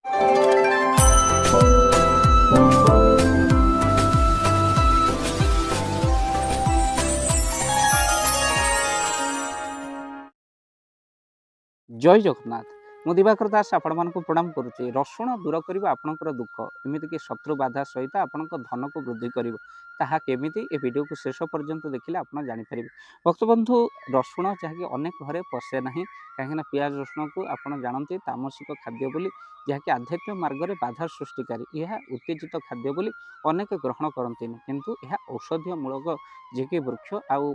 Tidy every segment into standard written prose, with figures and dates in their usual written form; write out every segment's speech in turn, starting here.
जय जगन्नाथ। मु दिवाकर दास आपण मानक प्रणाम करुच्ची। रसुण दूर कर आपणकर दुख एमतीक शत्रु बाधा सहित आपण धन को वृद्धि कर ताहा केमिति ए वीडियो को शेष पर्यंत देखिले आपण जानिपारे। भक्तबंधु रसुण जहाँकि अनेक घरे पशे ना कहीं पियाज रसुण को आपड़ जानते तामसिक खाद्य बोली जहाँकि आध्यात्मिक मार्ग में बाधा सृष्टिकारी यह उत्तेजित खाद्य बोली अनेक ग्रहण करते किंतु यह औषधीय मूलक जी कि वृक्ष आउ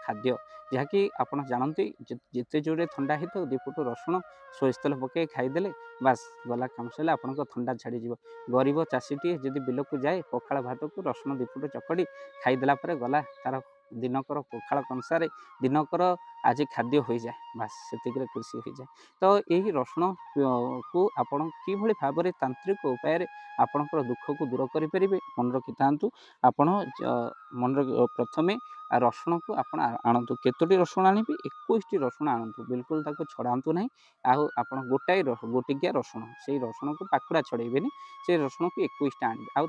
खाद्य जहाँकि आपड़ जानते जिते जोरे थंडा होता दु फुट रसुण सोरिष तेल पकई खाईदे बास गला काम सर आप थंडा छाड़ी गरीब चाषीटी जदि बिल को जाए पखाड़ भात को रसुण 2 फुट चकड़ी खाईदेला गला तार दिनकर पखाड़ कंसार दिनकर आज खाद्य हो जाए बास से खुशी हो जाए। तो यही रसुण को आपण कि भाव में तांत्रिक उपाय आपणकर दुख को दूर करें मन रखी था। आपण मन प्रथमे रसुण को आपण आणतु केतोटी रसुण आने 21 रसुण आणतु बिल्कुल ताको छड़ातु ना आप गोटाए गोटिकिया रसुण से रसुण को पाखुड़ा छड़ेबे से रसुण को 21 आने आउ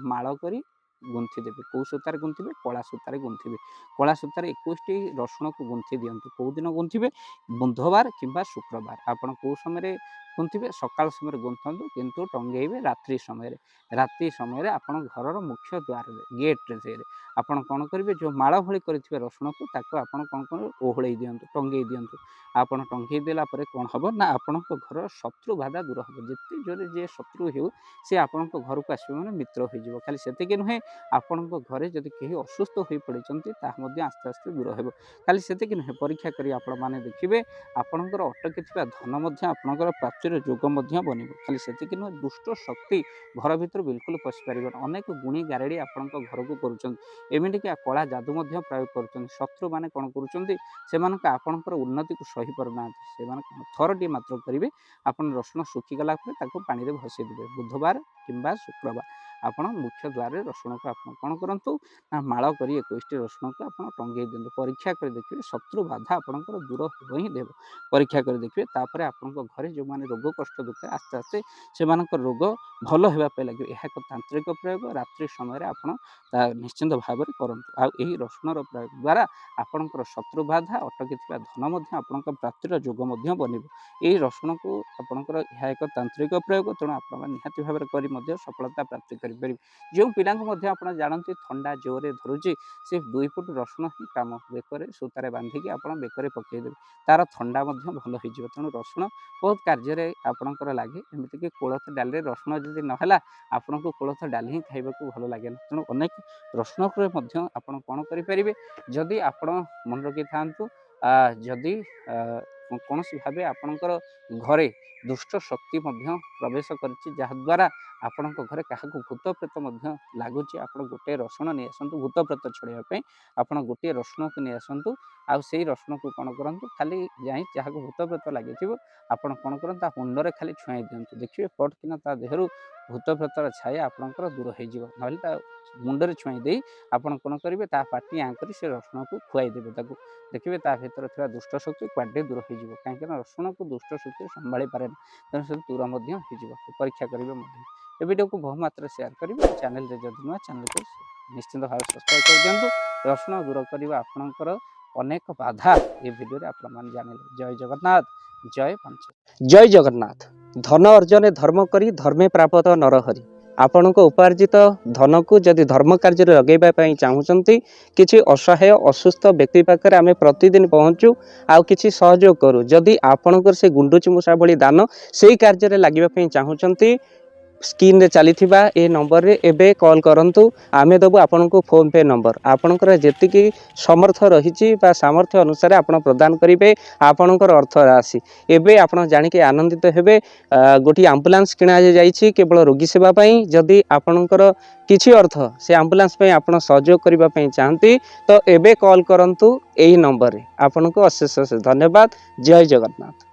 माल कर गुंथि देवे कौ सूतार गुंथे कला सूतार गुंथे कला सूतार 21 रसुण को गुंथि दिंतु कौ दिन गुंथे बुधवार कि शुक्रवार आपड़ कौ समय गुंथे सकाल समय गुंथु किंतु टंगेबे रात्रि समय आप घर मुख्य द्वार गेट्रे आपड़ कौन करेंगे जो माल भली करेंगे रसुण को आपड़ कौन कर ओहल दिंतु टंगे दिंतु आपड़ टंगे देला कौन हम ना आपण घर शत्रु बाधा दूर हम जिते जोरे जे शत्रु हो सी आपण घर को आसवे मैंने मित्र हो खाली से नुहे आपण घरे जदि कहीं असुस्थ हो पड़ते आस्ते आस्ते दूर हो खाली से नुहे परीक्षा करी आपण मैंने देखिए आपणकर अटकी धन आपणकर प्राप्तिर जोग बन खाली से नुहे दुष्ट शक्ति घर भर बिल्कुल पशिपार अनेक गुणी गारेड़ी आपण घर को करमतीक कला जादू प्रयोग कर शत्रु मैंने कौन कर आपणकर उन्नति को सही पारना से थरटी मात्र करेंगे आप रसुण सुखीगला पानी में भसई देवे बुधवार कि शुक्रवार आपण मुख्य द्वार रसुण को आप कौन करूँ ना माल कर 21 रसुण को आप टंगे दिंतु परीक्षा कर देखिए शत्रु बाधा आपंकर दूर हो ही देव परीक्षा कर देखिए तापर आपण घरे जो मैंने रोग कष्ट दुख आस्ते आस्ते से रोग भल होगापी लगे यह एक तांत्रिक प्रयोग रात्रि समय आप निश्चिंत भाव में करूँ आई रसुणर प्रयोग द्वारा आपणकर शत्रु बाधा अटकी धन आपण प्राप्तिर जोग बन यही रसुण को आपणकर यह एक तांत्रिक प्रयोग तेणु आप निहाती भाव में कर सफलता प्राप्ति करें। जो पिला आप जानते थंडा जोरे धरुची से 2 फुट रसुण ही कम बेकर सूतार बांधिकी आप बेकर पकईदेवे तार थंडा भल हो तेणु रसुण बहुत कार्य आपणकर लगे एमतीक कोलथ डाल रसुण जदि नाला आपन को कोलथ डाल ही खाइबा भल लगे तेणु अनेक रसुण आप कौन करेंगे जदि आप मन रखी था जदि कौन भाव आपणकर घरे दुष्ट शक्ति प्रवेश करद्वारा आपण घरे क्या भूत प्रेत लगुच आप गोटे रसुण नहीं आसतु भूत प्रेत छड़ाई आप गोटे रसुण को नहीं आसतु आउ से रसुण को कौन करूँ खाली जाए जहाँ भूत प्रेत लगे आप कौन करूँ मुंडे खाली छुआई दिंतु देखिए पट कि देहर भूत प्रेतर छाया आपंकर दूर हो मुंडे छुआई दे आपड़ कौन करेंगे पाटी आँकरी से रसुण को खुआई देवे देखिए भर थी दुष्ट शक्ति क्वाडे दूर हो कहीं रसुण को दुष्ट शक्ति संभाली पारे तेणु से दूर हो परीक्षा करेंगे ए वीडियो को बहुमात्रा शेयर करेंगे चैनल जदि नुआ चैनल को निश्चिंत भाव सब्सक्राइब कर दिंतु रसुण दूर करवा आपणकर अनेक बाधा ये वीडियो रे आप जानिले। जय जगन्नाथ जय पंच जय जगन्नाथ। धन अर्जन धर्म करी धर्मे प्राप्त नरहरि आपण उपार्जित धन को जदि धर्म कार्य लगेगा चाहूँगी किसी असहाय असुस्थ व्यक्ति पाखे आम प्रतिदिन पहुँचू आउ किसी सहयोग करूँ जदि आपणकर से गुंडुची मूषा भली दान से कार्य लगे चाहूँगी स्क्रीन रे चली ए नंबर रे एबे कॉल करंतु आमे दबु आपन को फोन पे नंबर आपनकर जेतिकी समर्थ रही सामर्थ्य अनुसार आपण प्रदान करेंगे आपनकर अर्थ राशि एबे आपण जानी के आनंदित हेबे। गोटी एम्बुलेंस किणा जाइछि केवल रोगी सेवा पई जदि आपनकर किछि अर्थ से एम्बुलेंस पई आपण सहयोग करिबा पई चाहंती तो एबे कॉल करंतु एही नंबर रे आपन को अशेष धन्यवाद। जय जगन्नाथ।